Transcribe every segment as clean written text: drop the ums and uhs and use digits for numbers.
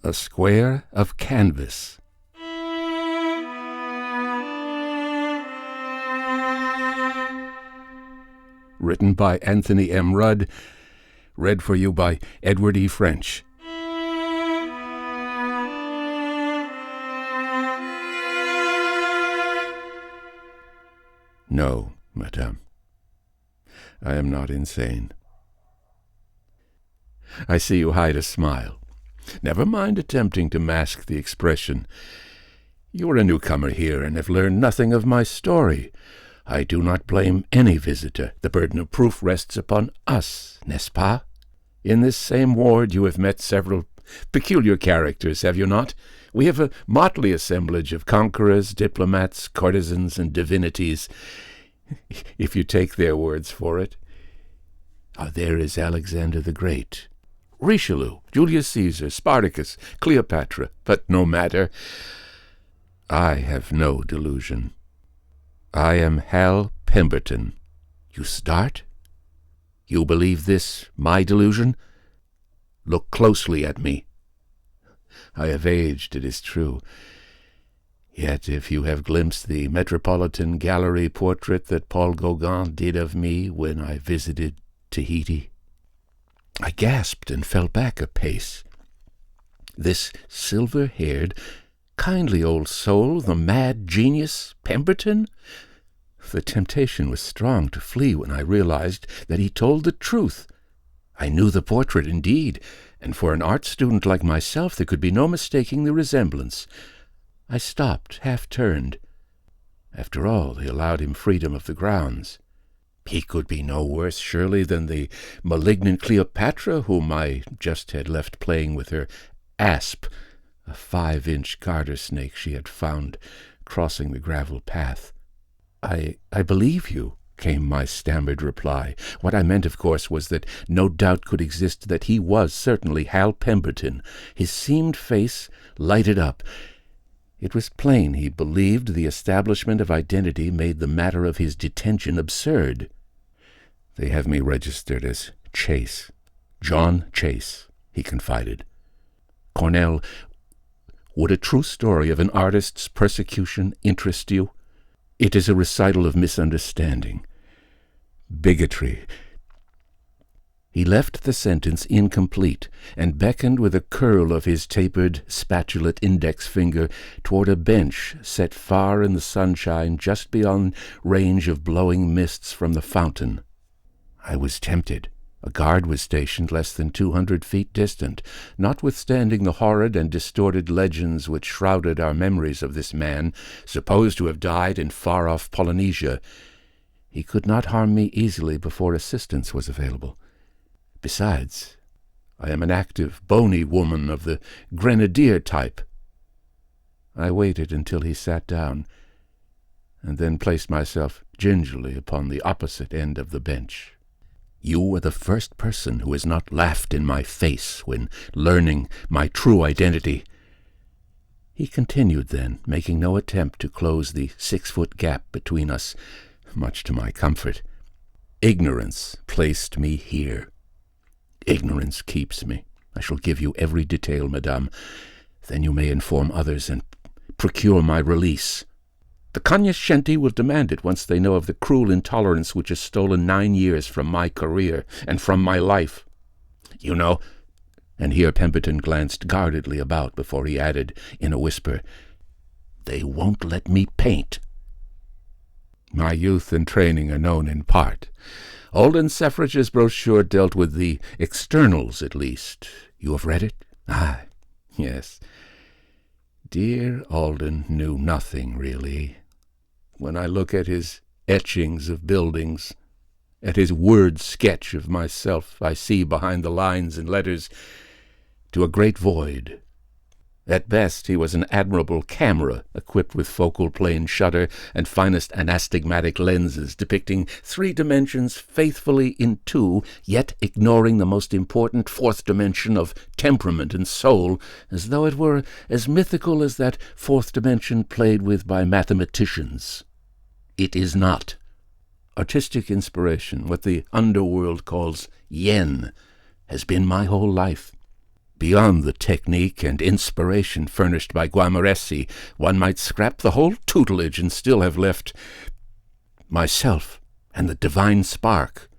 A square of canvas. Written by Anthony M. Rudd. Read for you by Edward E. French. No, madame. I am not insane. I see you hide a smile. Never mind attempting to mask the expression. You are a newcomer here and have learned nothing of my story. I do not blame any visitor. The burden of proof rests upon us, n'est-ce pas? In this same ward you have met several peculiar characters, have you not? We have a motley assemblage of conquerors, diplomats, courtesans, and divinities, if you take their words for it. There is Alexander the Great, Richelieu, Julius Caesar, Spartacus, Cleopatra, but no matter. I have no delusion. I am Hal Pemberton. You start? You believe this, my delusion? Look closely at me. I have aged, it is true. Yet if you have glimpsed the Metropolitan Gallery portrait that Paul Gauguin did of me when I visited Tahiti, I gasped and fell back a pace. This silver-haired, kindly old soul, the mad genius, Pemberton? The temptation was strong to flee when I realized that he told the truth. I knew the portrait indeed, and for an art student like myself there could be no mistaking the resemblance. I stopped, half-turned. After all, they allowed him freedom of the grounds. He could be no worse, surely, than the malignant Cleopatra whom I just had left playing with her asp, a 5-inch garter snake she had found crossing the gravel path. I believe you, came my stammered reply. What I meant, of course, was that no doubt could exist that he was certainly Hal Pemberton. His seamed face lighted up. It was plain he believed the establishment of identity made the matter of his detention absurd. They have me registered as Chase. John Chase, he confided. Cornell, would a true story of an artist's persecution interest you? It is a recital of misunderstanding, bigotry. He left the sentence incomplete and beckoned with a curl of his tapered, spatulate index finger toward a bench set far in the sunshine just beyond range of blowing mists from the fountain. I was tempted. A guard was stationed less than 200 feet distant, notwithstanding the horrid and distorted legends which shrouded our memories of this man, supposed to have died in far-off Polynesia. He could not harm me easily before assistance was available. Besides, I am an active, bony woman of the grenadier type. I waited until he sat down, and then placed myself gingerly upon the opposite end of the bench. You are the first person who has not laughed in my face when learning my true identity. He continued then, making no attempt to close the 6-foot gap between us, much to my comfort. Ignorance placed me here. Ignorance keeps me. I shall give you every detail, madame. Then you may inform others and procure my release. The cognoscenti will demand it once they know of the cruel intolerance which has stolen 9 years from my career and from my life. You know, and here Pemberton glanced guardedly about before he added in a whisper, they won't let me paint. My youth and training are known in part. Alden Suffrage's brochure dealt with the externals, at least. You have read it? Ah, yes. Dear Alden knew nothing, really. When I look at his etchings of buildings, at his word sketch of myself, I see behind the lines and letters to a great void. At best, he was an admirable camera, equipped with focal plane shutter and finest anastigmatic lenses, depicting 3 dimensions faithfully in 2, yet ignoring the most important 4th dimension of temperament and soul, as though it were as mythical as that 4th dimension played with by mathematicians. It is not. Artistic inspiration, what the underworld calls yen, has been my whole life. Beyond the technique and inspiration furnished by Guamaresi, one might scrap the whole tutelage and still have left myself and the divine spark.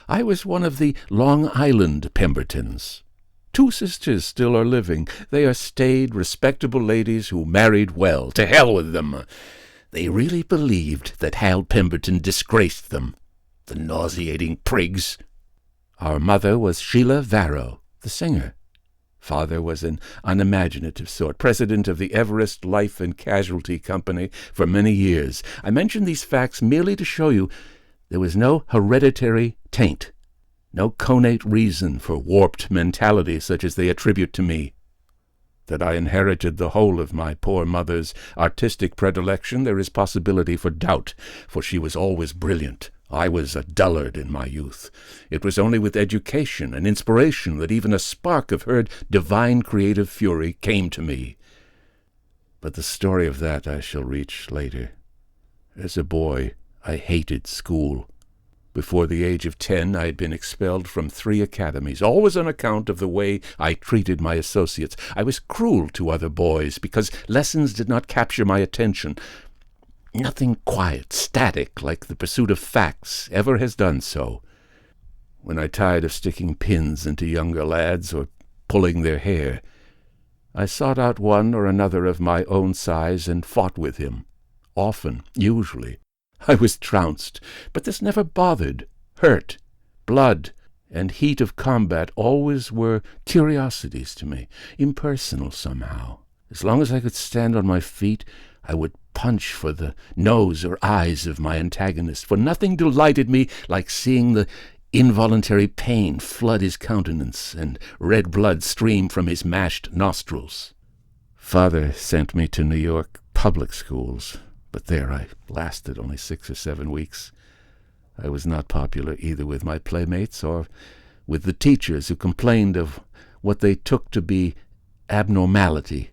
I was one of the Long Island Pembertons. 2 sisters still are living. They are staid, respectable ladies who married well. To hell with them. They really believed that Hal Pemberton disgraced them. The nauseating prigs. Our mother was Sheila Varro, the singer. Father was an unimaginative sort, president of the Everest Life and Casualty Company for many years. I mention these facts merely to show you there was no hereditary taint, no connate reason for warped mentality such as they attribute to me. That I inherited the whole of my poor mother's artistic predilection there is possibility for doubt, for she was always brilliant. I was a dullard in my youth. It was only with education and inspiration that even a spark of her divine creative fury came to me. But the story of that I shall reach later. As a boy, I hated school. Before the age of 10, I had been expelled from 3 academies, always on account of the way I treated my associates. I was cruel to other boys because lessons did not capture my attention. Nothing quiet, static, like the pursuit of facts, ever has done so. When I tired of sticking pins into younger lads or pulling their hair, I sought out one or another of my own size and fought with him. Often, usually. I was trounced, but this never bothered. Hurt, blood, and heat of combat always were curiosities to me, impersonal somehow. As long as I could stand on my feet, I would punch for the nose or eyes of my antagonist, for nothing delighted me like seeing the involuntary pain flood his countenance and red blood stream from his mashed nostrils. Father sent me to New York public schools, but there I lasted only 6 or 7 weeks. I was not popular either with my playmates or with the teachers who complained of what they took to be abnormality.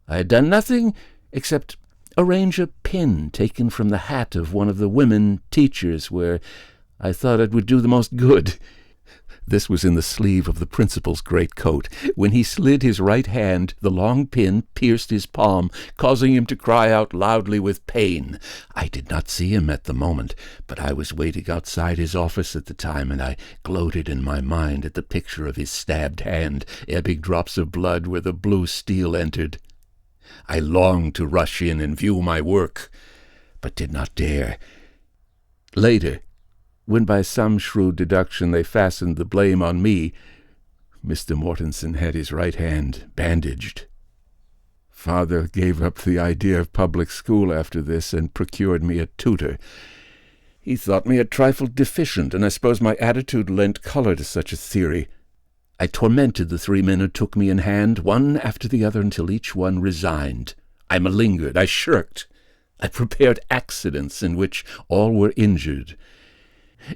I had done nothing except arrange a pin taken from the hat of one of the women teachers where I thought it would do the most good. This was in the sleeve of the principal's great coat. When he slid his right hand, the long pin pierced his palm, causing him to cry out loudly with pain. I did not see him at the moment, but I was waiting outside his office at the time, and I gloated in my mind at the picture of his stabbed hand, ebbing drops of blood where the blue steel entered. I longed to rush in and view my work, but did not dare. Later, when by some shrewd deduction they fastened the blame on me, Mr. Mortensen had his right hand bandaged. Father gave up the idea of public school after this and procured me a tutor. He thought me a trifle deficient, and I suppose my attitude lent color to such a theory. I tormented the 3 men who took me in hand, one after the other, until each one resigned. I malingered, I shirked. I prepared accidents in which all were injured.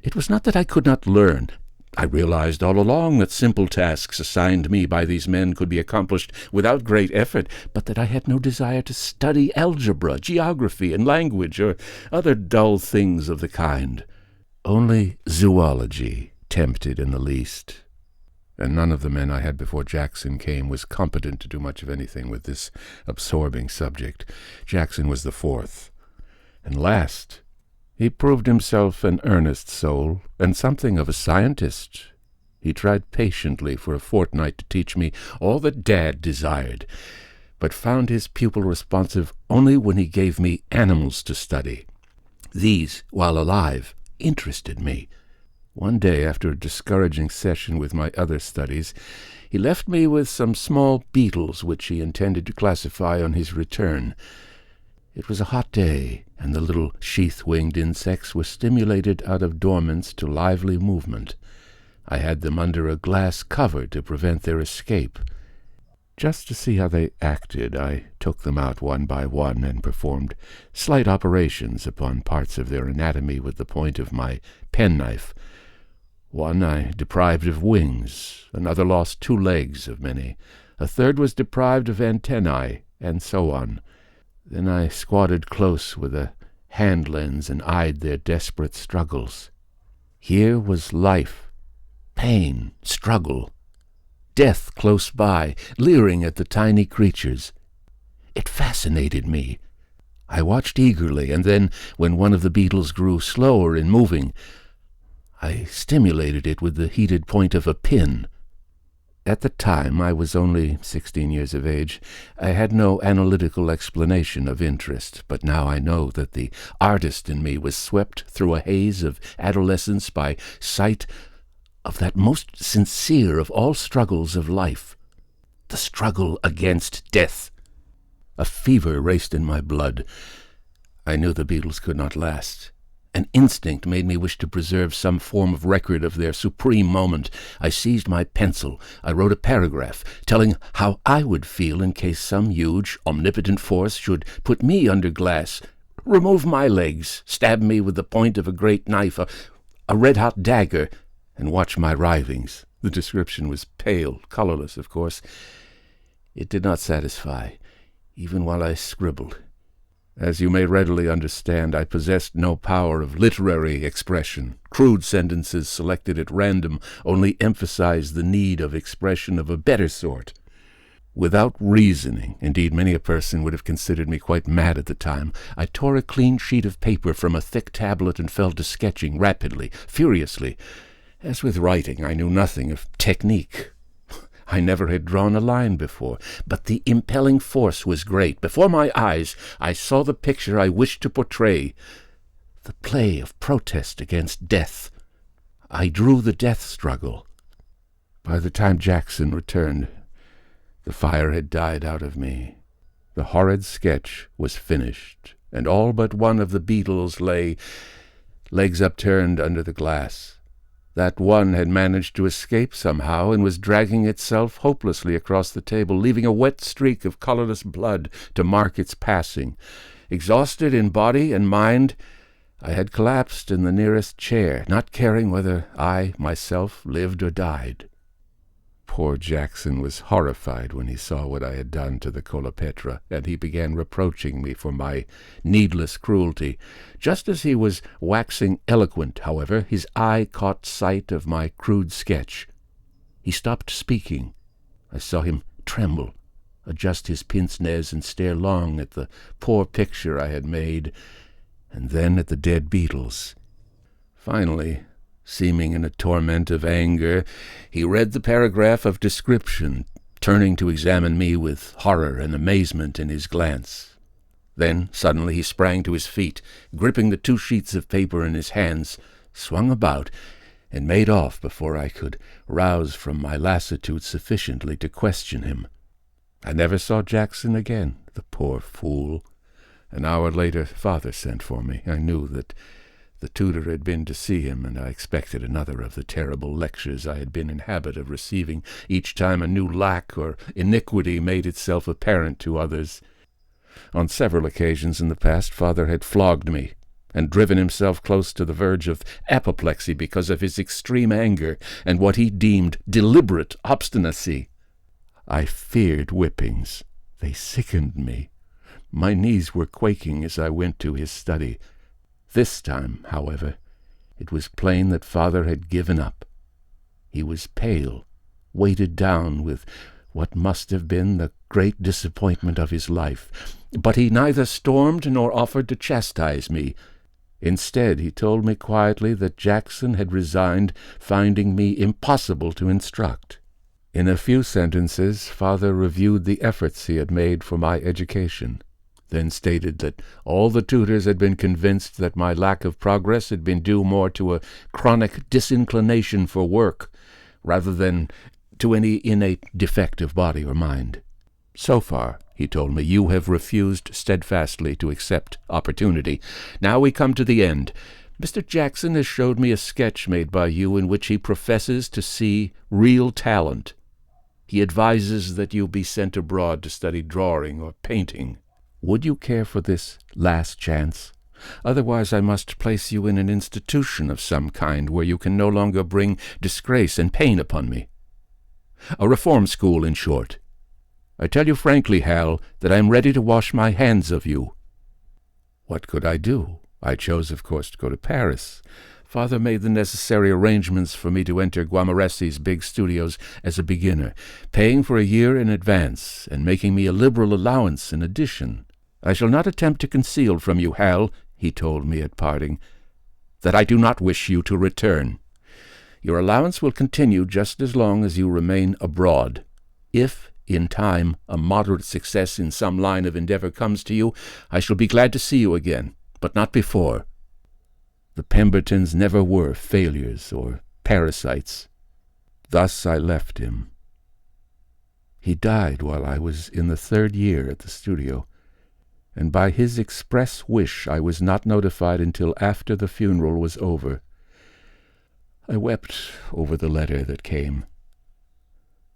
It was not that I could not learn. I realized all along that simple tasks assigned me by these men could be accomplished without great effort, but that I had no desire to study algebra, geography, and language, or other dull things of the kind. Only zoology tempted in the least. And none of the men I had before Jackson came was competent to do much of anything with this absorbing subject. Jackson was the 4th. And last, he proved himself an earnest soul, and something of a scientist. He tried patiently for a fortnight to teach me all that Dad desired, but found his pupil responsive only when he gave me animals to study. These, while alive, interested me. One day, after a discouraging session with my other studies, he left me with some small beetles which he intended to classify on his return. It was a hot day, and the little sheath-winged insects were stimulated out of dormance to lively movement. I had them under a glass cover to prevent their escape. Just to see how they acted, I took them out one by one and performed slight operations upon parts of their anatomy with the point of my penknife. One I deprived of wings, another lost 2 legs of many, a third was deprived of antennae, and so on. Then I squatted close with a hand lens and eyed their desperate struggles. Here was life, pain, struggle. death close by, leering at the tiny creatures. It fascinated me. I watched eagerly, and then, when one of the beetles grew slower in moving, I stimulated it with the heated point of a pin. At the time, I was only 16 years of age. I had no analytical explanation of interest, but now I know that the artist in me was swept through a haze of adolescence by sight of that most sincere of all struggles of life, the struggle against death. A fever raced in my blood. I knew the beetles could not last. An instinct made me wish to preserve some form of record of their supreme moment. I seized my pencil. I wrote a paragraph telling how I would feel in case some huge, omnipotent force should put me under glass, remove my legs, stab me with the point of a great knife, a red-hot dagger, and watch my writhings. The description was pale, colorless, of course. It did not satisfy, even while I scribbled. As you may readily understand, I possessed no power of literary expression. Crude sentences selected at random only emphasized the need of expression of a better sort. Without reasoning, indeed many a person would have considered me quite mad at the time, I tore a clean sheet of paper from a thick tablet and fell to sketching rapidly, furiously. As with writing, I knew nothing of technique. I never had drawn a line before, but the impelling force was great. Before my eyes, I saw the picture I wished to portray, the play of protest against death. I drew the death struggle. By the time Jackson returned, the fire had died out of me. The horrid sketch was finished, and all but one of the beetles lay, legs upturned, under the glass. That one had managed to escape somehow and was dragging itself hopelessly across the table, leaving a wet streak of colorless blood to mark its passing. Exhausted in body and mind, I had collapsed in the nearest chair, not caring whether I, myself, lived or died. Poor Jackson was horrified when he saw what I had done to the Colopetra, and he began reproaching me for my needless cruelty. Just as he was waxing eloquent, however, his eye caught sight of my crude sketch. He stopped speaking. I saw him tremble, adjust his pince-nez, and stare long at the poor picture I had made, and then at the dead beetles. Finally, seeming in a torment of anger, he read the paragraph of description, turning to examine me with horror and amazement in his glance. Then, suddenly, he sprang to his feet, gripping the 2 sheets of paper in his hands, swung about, and made off before I could rouse from my lassitude sufficiently to question him. I never saw Jackson again, the poor fool. An hour later, Father sent for me. I knew that the tutor had been to see him, and I expected another of the terrible lectures I had been in habit of receiving each time a new lack or iniquity made itself apparent to others. On several occasions in the past, Father had flogged me and driven himself close to the verge of apoplexy because of his extreme anger and what he deemed deliberate obstinacy. I feared whippings. They sickened me. My knees were quaking as I went to his study. This time, however, it was plain that Father had given up. He was pale, weighted down with what must have been the great disappointment of his life. But he neither stormed nor offered to chastise me. Instead, he told me quietly that Jackson had resigned, finding me impossible to instruct. In a few sentences, Father reviewed the efforts he had made for my education, then stated that all the tutors had been convinced that my lack of progress had been due more to a chronic disinclination for work rather than to any innate defect of body or mind. So far, he told me, you have refused steadfastly to accept opportunity. Now we come to the end. Mr. Jackson has showed me a sketch made by you in which he professes to see real talent. He advises that you be sent abroad to study drawing or painting. Would you care for this last chance? Otherwise I must place you in an institution of some kind where you can no longer bring disgrace and pain upon me. A reform school, in short. I tell you frankly, Hal, that I am ready to wash my hands of you. What could I do? I chose, of course, to go to Paris. Father made the necessary arrangements for me to enter Guamaresi's big studios as a beginner, paying for a year in advance and making me a liberal allowance in addition. I shall not attempt to conceal from you, Hal, he told me at parting, that I do not wish you to return. Your allowance will continue just as long as you remain abroad. If, in time, a moderate success in some line of endeavor comes to you, I shall be glad to see you again, but not before. The Pembertons never were failures or parasites. Thus I left him. He died while I was in the 3rd year at the studio, and by his express wish I was not notified until after the funeral was over. I wept over the letter that came,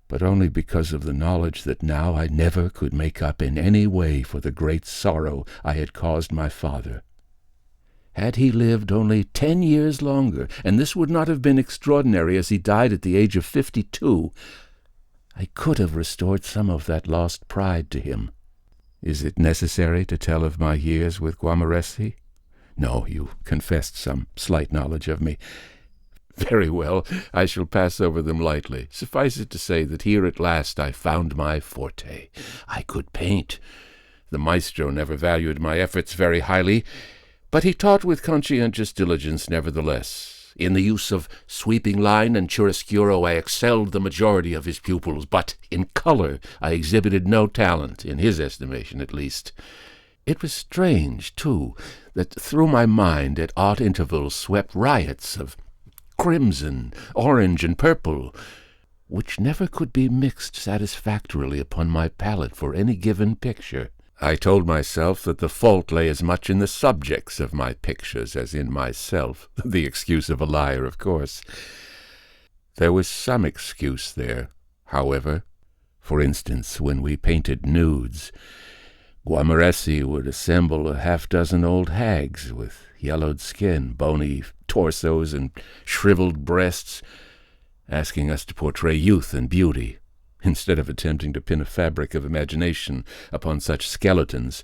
but only because of the knowledge that now I never could make up in any way for the great sorrow I had caused my father. Had he lived only 10 years longer, and this would not have been extraordinary as he died at the age of 52, I could have restored some of that lost pride to him. Is it necessary to tell of my years with Guamaresi? No, you confessed some slight knowledge of me. Very well, I shall pass over them lightly. Suffice it to say that here at last I found my forte. I could paint. The maestro never valued my efforts very highly, but he taught with conscientious diligence nevertheless. In the use of sweeping line and chiaroscuro I excelled the majority of his pupils, but in color I exhibited no talent, in his estimation at least. It was strange, too, that through my mind at odd intervals swept riots of crimson, orange, and purple, which never could be mixed satisfactorily upon my palette for any given picture. I told myself that the fault lay as much in the subjects of my pictures as in myself, the excuse of a liar, of course. There was some excuse there, however. For instance, when we painted nudes, Guamaresi would assemble a half-dozen old hags with yellowed skin, bony torsos, and shriveled breasts, asking us to portray youth and beauty. Instead of attempting to pin a fabric of imagination upon such skeletons,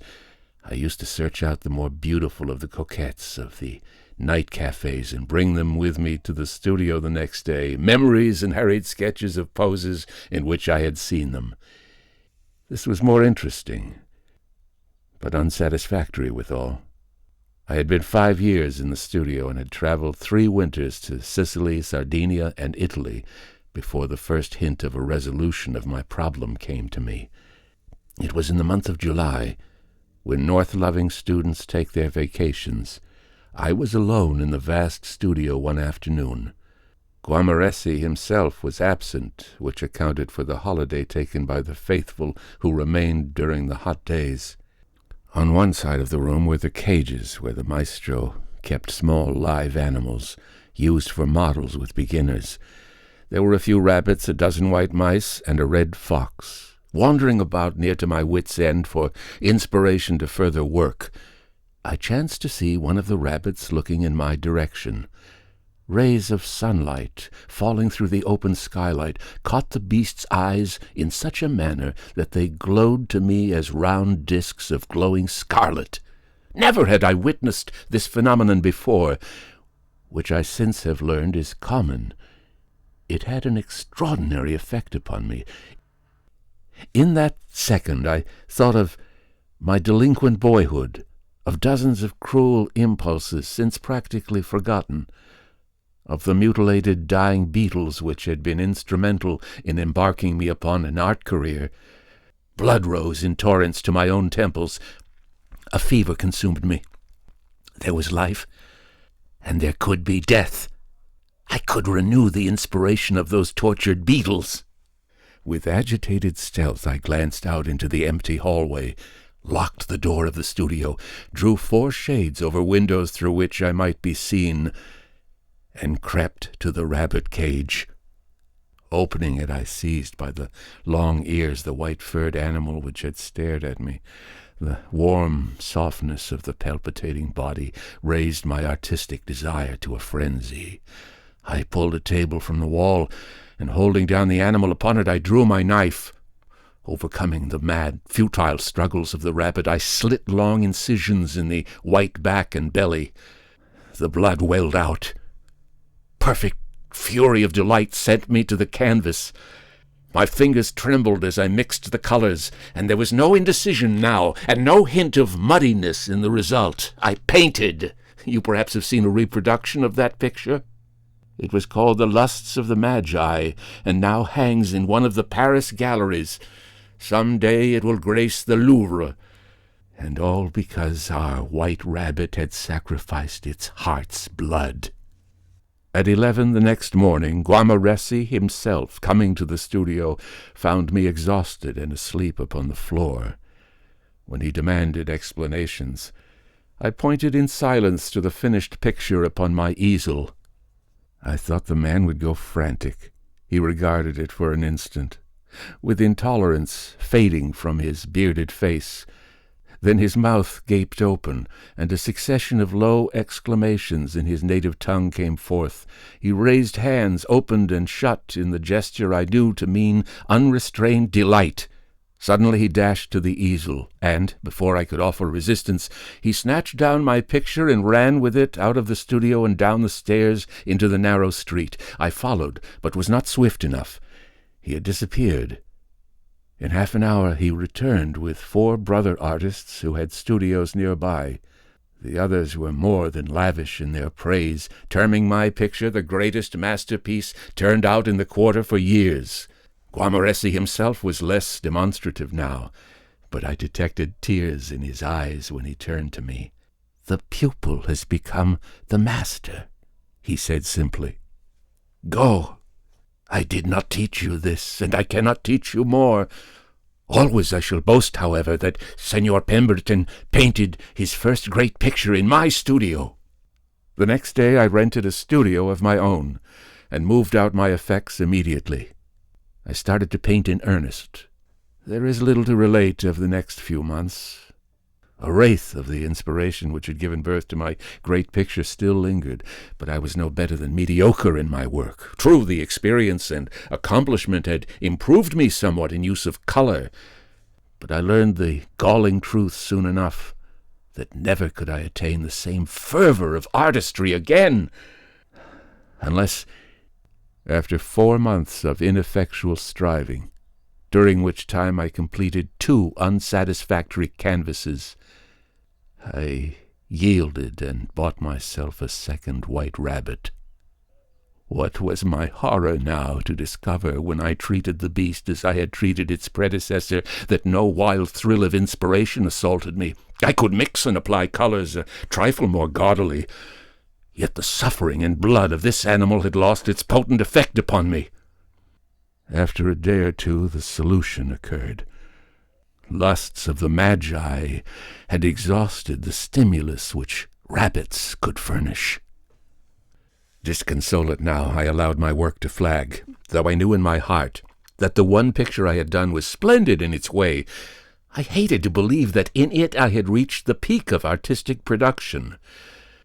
I used to search out the more beautiful of the coquettes of the night cafes and bring them with me to the studio the next day, memories and hurried sketches of poses in which I had seen them. This was more interesting, but unsatisfactory withal. I had been 5 years in the studio and had traveled 3 winters to Sicily, Sardinia, and Italy, before the first hint of a resolution of my problem came to me. It was in the month of July, when north-loving students take their vacations. I was alone in the vast studio one afternoon. Guamaresi himself was absent, which accounted for the holiday taken by the faithful who remained during the hot days. On one side of the room were the cages where the maestro kept small live animals, used for models with beginners. There were a few rabbits, a dozen white mice, and a red fox. Wandering about near to my wit's end for inspiration to further work, I chanced to see one of the rabbits looking in my direction. Rays of sunlight, falling through the open skylight, caught the beast's eyes in such a manner that they glowed to me as round discs of glowing scarlet. Never had I witnessed this phenomenon before, which I since have learned is common. It had an extraordinary effect upon me. In that second I thought of my delinquent boyhood, of dozens of cruel impulses since practically forgotten, of the mutilated dying beetles which had been instrumental in embarking me upon an art career. Blood rose in torrents to my own temples. A fever consumed me. There was life, and there could be death. I could renew the inspiration of those tortured beetles. With agitated stealth I glanced out into the empty hallway, locked the door of the studio, drew 4 shades over windows through which I might be seen, and crept to the rabbit cage. Opening it, I seized by the long ears the white-furred animal which had stared at me. The warm softness of the palpitating body raised my artistic desire to a frenzy. I pulled a table from the wall, and holding down the animal upon it, I drew my knife. Overcoming the mad, futile struggles of the rabbit, I slit long incisions in the white back and belly. The blood welled out. perfect fury of delight sent me to the canvas. My fingers trembled as I mixed the colors, and there was no indecision now, and no hint of muddiness in the result. I painted. You perhaps have seen a reproduction of that picture? It was called The Lusts of the Magi, and now hangs in one of the Paris galleries. Some day it will grace the Louvre. And all because our white rabbit had sacrificed its heart's blood. At 11 the next morning, Guamaresi himself, coming to the studio, found me exhausted and asleep upon the floor. When he demanded explanations, I pointed in silence to the finished picture upon my easel. I thought the man would go frantic. He regarded it for an instant, with intolerance fading from his bearded face. Then his mouth gaped open, and a succession of low exclamations in his native tongue came forth. He raised hands, opened and shut, in the gesture I knew to mean unrestrained delight. Suddenly he dashed to the easel, and, before I could offer resistance, he snatched down my picture and ran with it out of the studio and down the stairs into the narrow street. I followed, but was not swift enough. He had disappeared. In half an hour he returned with 4 brother artists who had studios nearby. The others were more than lavish in their praise, terming my picture the greatest masterpiece turned out in the quarter for years. Guamaresi himself was less demonstrative now, but I detected tears in his eyes when he turned to me. "The pupil has become the master," he said simply. "Go. I did not teach you this, and I cannot teach you more. Always I shall boast, however, that Senor Pemberton painted his first great picture in my studio." The next day I rented a studio of my own, and moved out my effects immediately. I started to paint in earnest. There is little to relate of the next few months. A wraith of the inspiration which had given birth to my great picture still lingered, but I was no better than mediocre in my work. True, the experience and accomplishment had improved me somewhat in use of color, but I learned the galling truth soon enough, that never could I attain the same fervor of artistry again, unless after 4 months of ineffectual striving, during which time I completed 2 unsatisfactory canvases, I yielded and bought myself a second white rabbit. What was my horror now to discover, when I treated the beast as I had treated its predecessor, that no wild thrill of inspiration assaulted me. I could mix and apply colors a trifle more gaudily, yet the suffering and blood of this animal had lost its potent effect upon me. After a day or two the solution occurred. Lusts of the Magi had exhausted the stimulus which rabbits could furnish. Disconsolate now, I allowed my work to flag, though I knew in my heart that the one picture I had done was splendid in its way. I hated to believe that in it I had reached the peak of artistic production.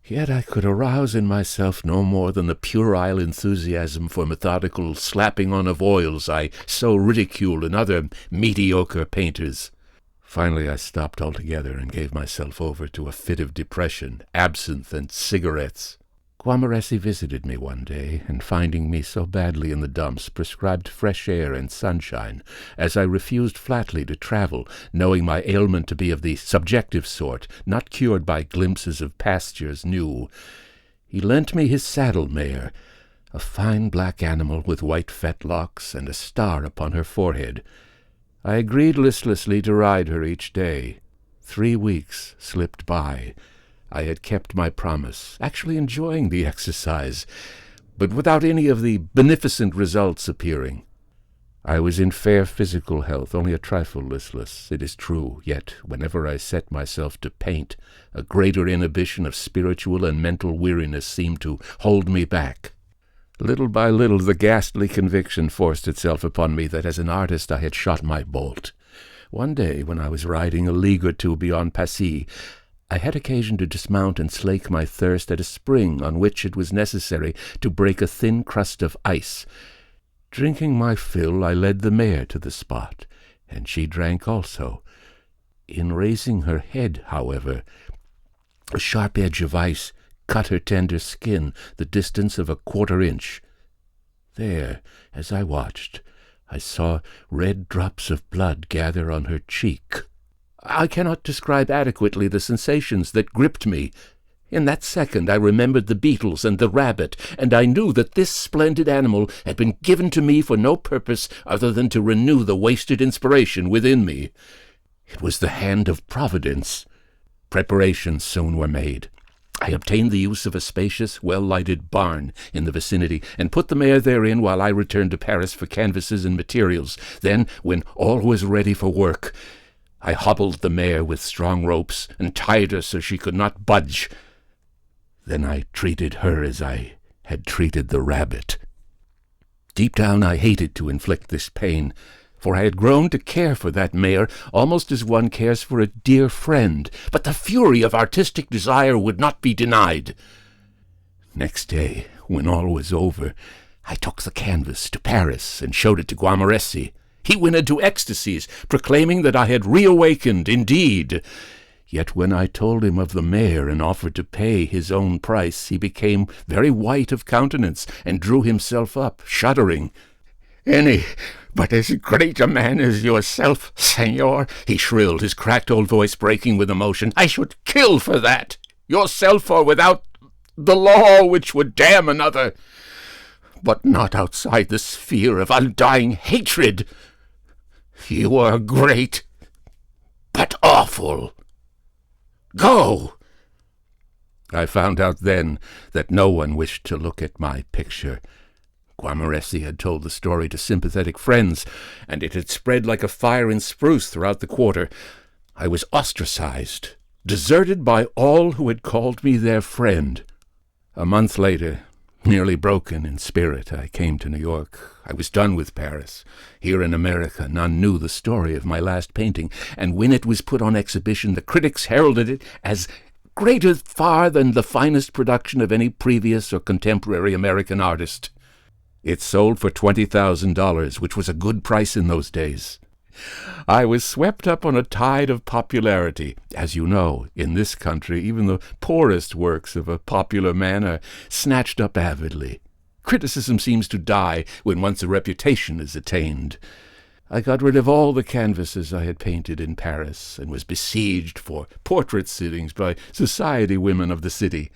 Yet I could arouse in myself no more than the puerile enthusiasm for methodical slapping on of oils I so ridicule in other mediocre painters. Finally I stopped altogether and gave myself over to a fit of depression, absinthe, and cigarettes. Guamaresi visited me one day, and finding me so badly in the dumps, prescribed fresh air and sunshine, as I refused flatly to travel, knowing my ailment to be of the subjective sort, not cured by glimpses of pastures new. He lent me his saddle-mare, a fine black animal with white fetlocks and a star upon her forehead. I agreed listlessly to ride her each day. 3 weeks slipped by. I had kept my promise, actually enjoying the exercise, but without any of the beneficent results appearing. I was in fair physical health, only a trifle listless, it is true, yet whenever I set myself to paint, a greater inhibition of spiritual and mental weariness seemed to hold me back. Little by little the ghastly conviction forced itself upon me that as an artist I had shot my bolt. One day, when I was riding a league or 2 beyond Passy, I had occasion to dismount and slake my thirst at a spring on which it was necessary to break a thin crust of ice. Drinking my fill, I led the mare to the spot, and she drank also. In raising her head, however, a sharp edge of ice cut her tender skin the distance of a quarter-inch. There, as I watched, I saw red drops of blood gather on her cheek. I cannot describe adequately the sensations that gripped me. In that second I remembered the beetles and the rabbit, and I knew that this splendid animal had been given to me for no purpose other than to renew the wasted inspiration within me. It was the hand of Providence. Preparations soon were made. I obtained the use of a spacious, well-lighted barn in the vicinity, and put the mare therein while I returned to Paris for canvases and materials. Then, when all was ready for work, I hobbled the mare with strong ropes and tied her so she could not budge. Then I treated her as I had treated the rabbit. Deep down I hated to inflict this pain, for I had grown to care for that mare almost as one cares for a dear friend, but the fury of artistic desire would not be denied. Next day, when all was over, I took the canvas to Paris and showed it to Guamaresi. He went into ecstasies, proclaiming that I had reawakened indeed. Yet when I told him of the mare and offered to pay his own price, he became very white of countenance and drew himself up, shuddering. "Any but as great a man as yourself, senor," he shrilled, his cracked old voice breaking with emotion, "I should kill for that, yourself or without the law which would damn another, but not outside the sphere of undying hatred. You are great, but awful. Go!" I found out then that no one wished to look at my picture. Guamaresi had told the story to sympathetic friends, and it had spread like a fire in spruce throughout the quarter. I was ostracized, deserted by all who had called me their friend. A month later, nearly broken in spirit, I came to New York. I was done with Paris. Here in America, none knew the story of my last painting, and when it was put on exhibition, the critics heralded it as greater far than the finest production of any previous or contemporary American artist. It sold for $20,000, which was a good price in those days. I was swept up on a tide of popularity. As you know, in this country, even the poorest works of a popular man are snatched up avidly. Criticism seems to die when once a reputation is attained. I got rid of all the canvases I had painted in Paris, and was besieged for portrait sittings by society women of the city.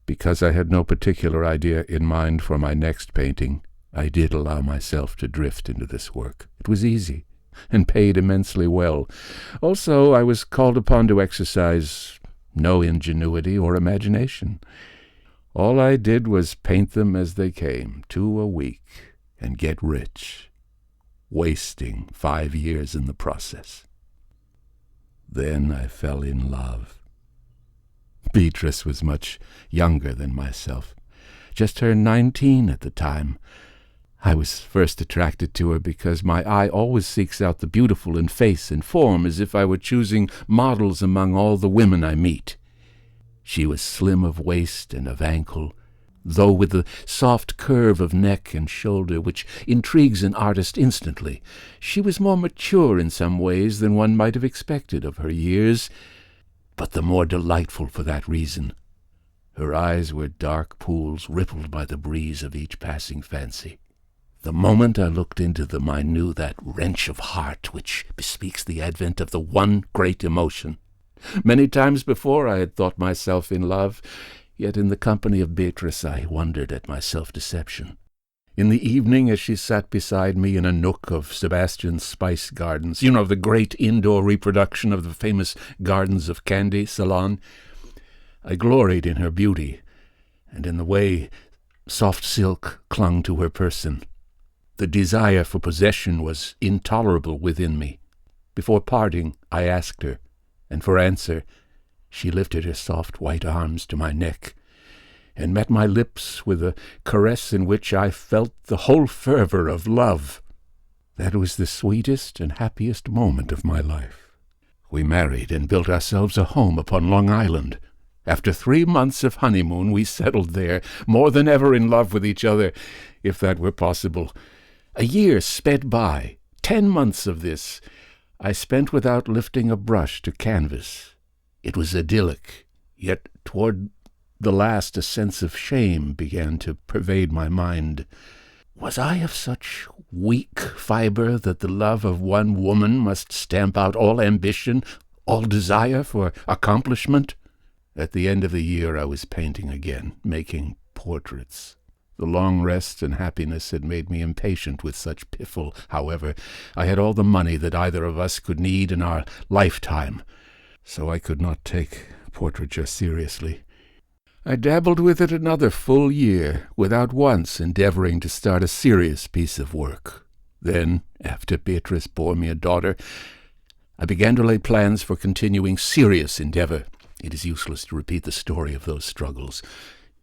Because I had no particular idea in mind for my next painting, I did allow myself to drift into this work. It was easy, and paid immensely well. Also, I was called upon to exercise no ingenuity or imagination. All I did was paint them as they came, 2 a week, and get rich, wasting 5 years in the process. Then I fell in love. Beatrice was much younger than myself, just turned 19 at the time. I was first attracted to her because my eye always seeks out the beautiful in face and form, as if I were choosing models among all the women I meet. She was slim of waist and of ankle, though with the soft curve of neck and shoulder which intrigues an artist instantly. She was more mature in some ways than one might have expected of her years, but the more delightful for that reason. Her eyes were dark pools rippled by the breeze of each passing fancy. The moment I looked into them, I knew that wrench of heart which bespeaks the advent of the one great emotion. Many times before I had thought myself in love, yet in the company of Beatrice I wondered at my self-deception. In the evening, as she sat beside me in a nook of Sebastian's spice gardens, you know, the great indoor reproduction of the famous gardens of Candy, Ceylon, I gloried in her beauty, and in the way soft silk clung to her person. The desire for possession was intolerable within me. Before parting, I asked her, and for answer, she lifted her soft white arms to my neck, and met my lips with a caress in which I felt the whole fervor of love. That was the sweetest and happiest moment of my life. We married and built ourselves a home upon Long Island. After 3 months of honeymoon, we settled there, more than ever in love with each other, if that were possible. A year sped by. 10 months of this I spent without lifting a brush to canvas. It was idyllic, yet toward the last, a sense of shame began to pervade my mind. Was I of such weak fibre that the love of one woman must stamp out all ambition, all desire for accomplishment? At the end of the year I was painting again, making portraits. The long rest and happiness had made me impatient with such piffle. However, I had all the money that either of us could need in our lifetime, so I could not take portraiture seriously. I dabbled with it another full year, without once endeavoring to start a serious piece of work. Then, after Beatrice bore me a daughter, I began to lay plans for continuing serious endeavor. It is useless to repeat the story of those struggles.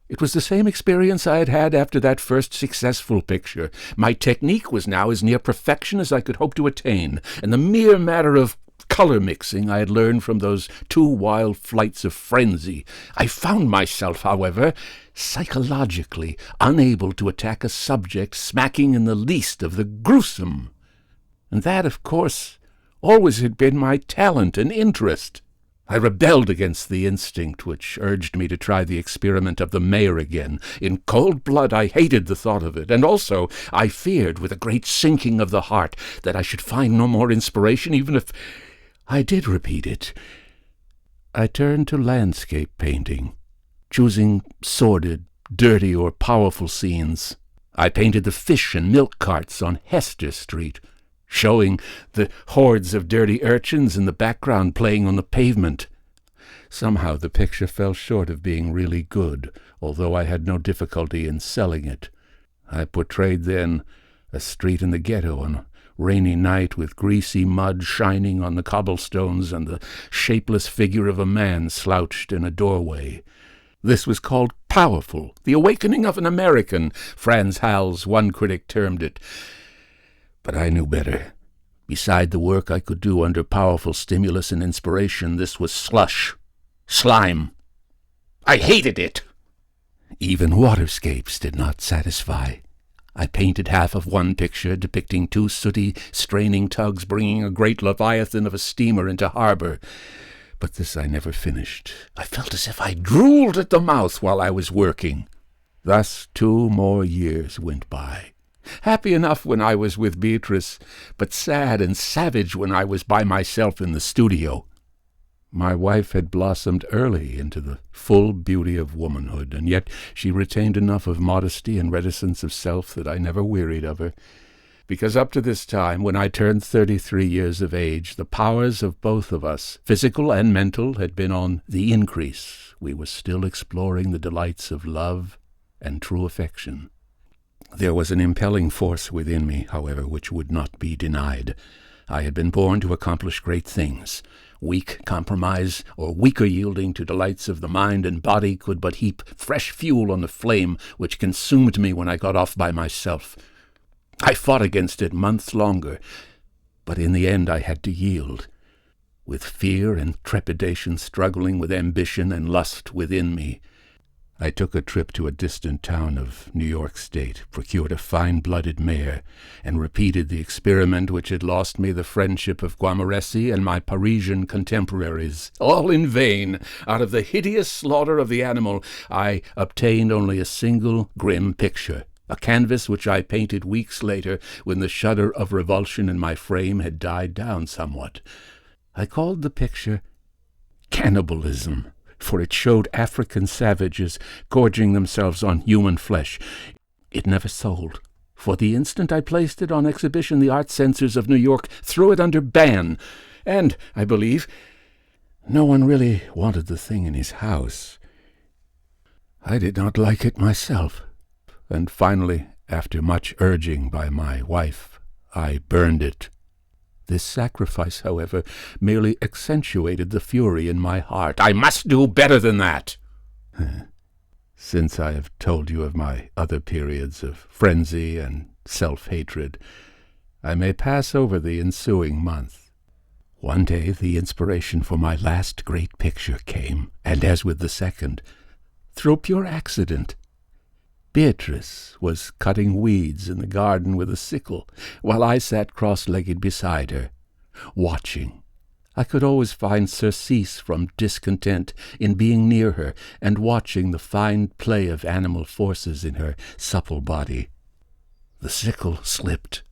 It was the same experience I had had after that first successful picture. My technique was now as near perfection as I could hope to attain, and the mere matter of color mixing I had learned from those 2 wild flights of frenzy. I found myself, however, psychologically unable to attack a subject smacking in the least of the gruesome. And that, of course, always had been my talent and interest. I rebelled against the instinct which urged me to try the experiment of the mayor again. In cold blood I hated the thought of it, and also I feared, with a great sinking of the heart, that I should find no more inspiration, even if I did repeat it. I turned to landscape painting, choosing sordid, dirty, or powerful scenes. I painted the fish and milk carts on Hester Street, showing the hordes of dirty urchins in the background playing on the pavement. Somehow the picture fell short of being really good, although I had no difficulty in selling it. I portrayed then a street in the ghetto on a rainy night, with greasy mud shining on the cobblestones and the shapeless figure of a man slouched in a doorway. This was called powerful, the awakening of an American, Franz Hals, one critic, termed it. But I knew better. Beside the work I could do under powerful stimulus and inspiration, this was slush, slime. I hated it. Even waterscapes did not satisfy. I painted half of one picture depicting 2 sooty, straining tugs bringing a great leviathan of a steamer into harbor. But this I never finished. I felt as if I drooled at the mouth while I was working. Thus 2 more years went by. Happy enough when I was with Beatrice, but sad and savage when I was by myself in the studio. My wife had blossomed early into the full beauty of womanhood, and yet she retained enough of modesty and reticence of self that I never wearied of her. Because up to this time, when I turned 33 years of age, the powers of both of us, physical and mental, had been on the increase. We were still exploring the delights of love and true affection. There was an impelling force within me, however, which would not be denied. I had been born to accomplish great things. Weak compromise, or weaker yielding to delights of the mind and body, could but heap fresh fuel on the flame which consumed me when I got off by myself. I fought against it months longer, but in the end I had to yield. With fear and trepidation struggling with ambition and lust within me, I took a trip to a distant town of New York State, procured a fine-blooded mare, and repeated the experiment which had lost me the friendship of Guamaresi and my Parisian contemporaries. All in vain. Out of the hideous slaughter of the animal, I obtained only a single grim picture, a canvas which I painted weeks later when the shudder of revulsion in my frame had died down somewhat. I called the picture Cannibalism, for it showed African savages gorging themselves on human flesh. It never sold. For the instant I placed it on exhibition, the art censors of New York threw it under ban, and, I believe, no one really wanted the thing in his house. I did not like it myself, and finally, after much urging by my wife, I burned it. This sacrifice, however, merely accentuated the fury in my heart. I must do better than that. Since I have told you of my other periods of frenzy and self-hatred, I may pass over the ensuing month. One day the inspiration for my last great picture came, and as with the second, through pure accident. Beatrice was cutting weeds in the garden with a sickle, while I sat cross-legged beside her, watching. I could always find surcease from discontent in being near her and watching the fine play of animal forces in her supple body. The sickle slipped.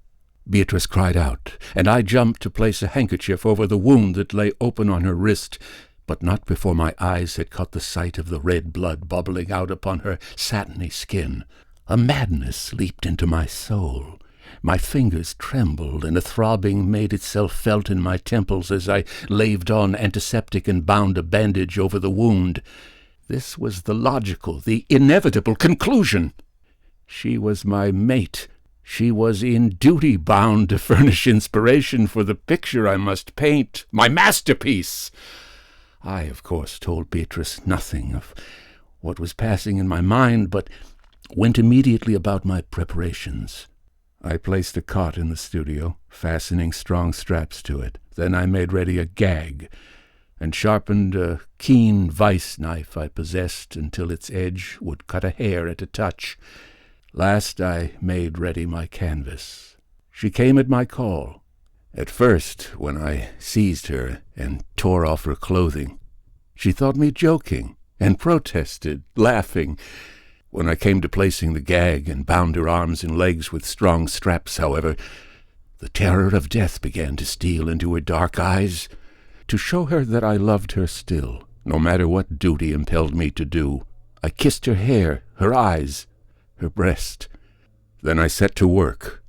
Beatrice cried out, and I jumped to place a handkerchief over the wound that lay open on her wrist, but not before my eyes had caught the sight of the red blood bubbling out upon her satiny skin. A madness leaped into my soul. My fingers trembled, and a throbbing made itself felt in my temples as I laved on antiseptic and bound a bandage over the wound. This was the logical, the inevitable conclusion. She was my mate. She was in duty bound to furnish inspiration for the picture I must paint, my masterpiece. I, of course, told Beatrice nothing of what was passing in my mind, but went immediately about my preparations. I placed a cot in the studio, fastening strong straps to it. Then I made ready a gag, and sharpened a keen vice knife I possessed until its edge would cut a hair at a touch. Last I made ready my canvas. She came at my call. At first, when I seized her and tore off her clothing, she thought me joking, and protested, laughing. When I came to placing the gag and bound her arms and legs with strong straps, however, the terror of death began to steal into her dark eyes. To show her that I loved her still, no matter what duty impelled me to do, I kissed her hair, her eyes, her breast. Then I set to work.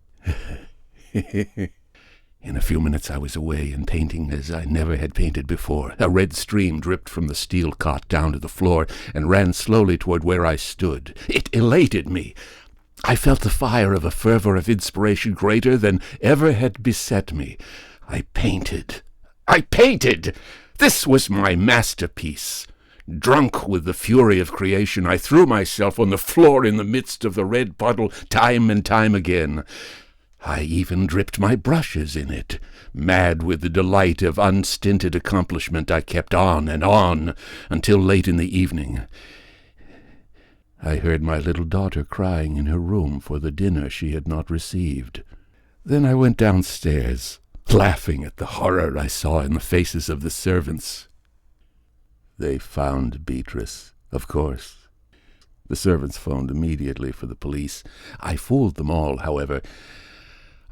In a few minutes I was away and painting as I never had painted before. A red stream dripped from the steel cot down to the floor and ran slowly toward where I stood. It elated me. I felt the fire of a fervor of inspiration greater than ever had beset me. I painted. This was my masterpiece. Drunk with the fury of creation, I threw myself on the floor in the midst of the red puddle time and time again. I even dripped my brushes in it. Mad with the delight of unstinted accomplishment, I kept on and on until late in the evening. I heard my little daughter crying in her room for the dinner she had not received. Then I went downstairs, laughing at the horror I saw in the faces of the servants. They found Beatrice, of course. The servants phoned immediately for the police. I fooled them all, however.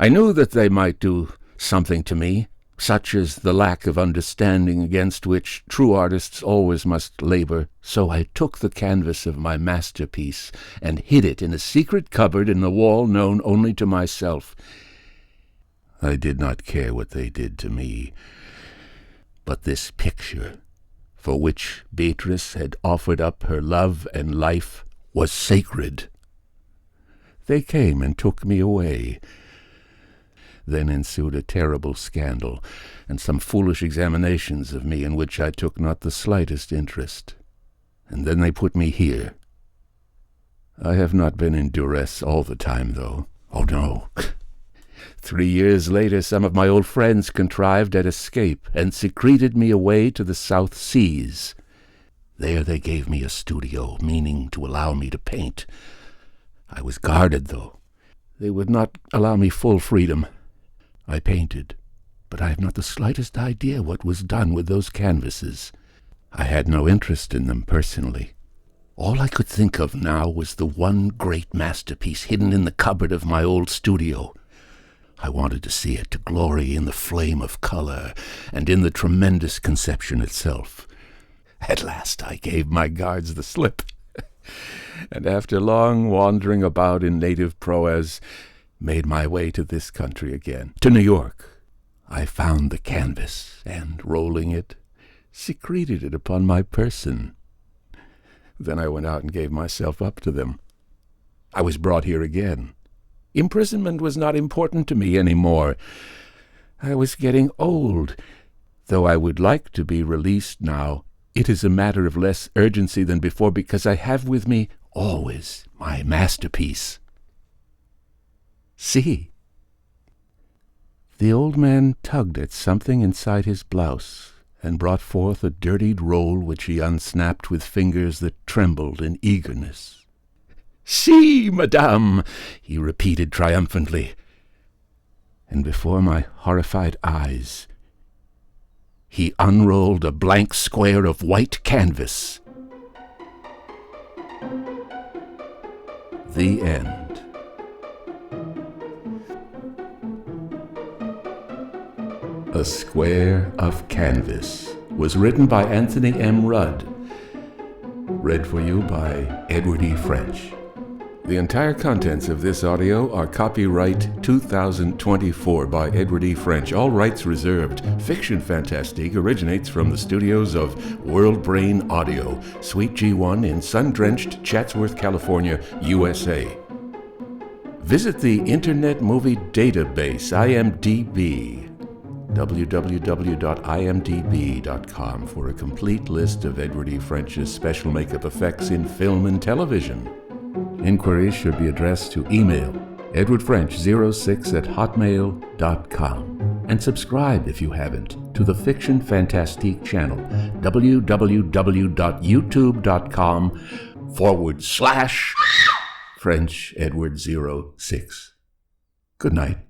I knew that they might do something to me, such as the lack of understanding against which true artists always must labor, so I took the canvas of my masterpiece and hid it in a secret cupboard in the wall known only to myself. I did not care what they did to me, but this picture, for which Beatrice had offered up her love and life, was sacred. They came and took me away. Then ensued a terrible scandal, and some foolish examinations of me in which I took not the slightest interest. And then they put me here. I have not been in duress all the time, though. Oh, no. 3 years later, some of my old friends contrived an escape and secreted me away to the South Seas. There they gave me a studio, meaning to allow me to paint. I was guarded, though. They would not allow me full freedom. I painted, but I have not the slightest idea what was done with those canvases. I had no interest in them personally. All I could think of now was the one great masterpiece hidden in the cupboard of my old studio. I wanted to see it, to glory in the flame of color and in the tremendous conception itself. At last I gave my guards the slip, and after long wandering about in native prose, made my way to this country again, to New York. I found the canvas, and, rolling it, secreted it upon my person. Then I went out and gave myself up to them. I was brought here again. Imprisonment was not important to me any more. I was getting old. Though I would like to be released now, it is a matter of less urgency than before, because I have with me always my masterpiece. See. The old man tugged at something inside his blouse and brought forth a dirtied roll which he unsnapped with fingers that trembled in eagerness. "See, madame," he repeated triumphantly. And before my horrified eyes, he unrolled a blank square of white canvas. The end. A Square of Canvas was written by Anthony M. Rudd. Read for you by Edward E. French. The entire contents of this audio are copyright 2024 by Edward E. French. All rights reserved. Fiction Fantastique originates from the studios of World Brain Audio, Suite G1 in sun-drenched Chatsworth, California, USA. Visit the Internet Movie Database, IMDb, www.imdb.com, for a complete list of Edward E. French's special makeup effects in film and television. Inquiries should be addressed to email edwardfrench06@hotmail.com, and subscribe if you haven't to the Fiction Fantastique channel, www.youtube.com/French Edward 06. Good night.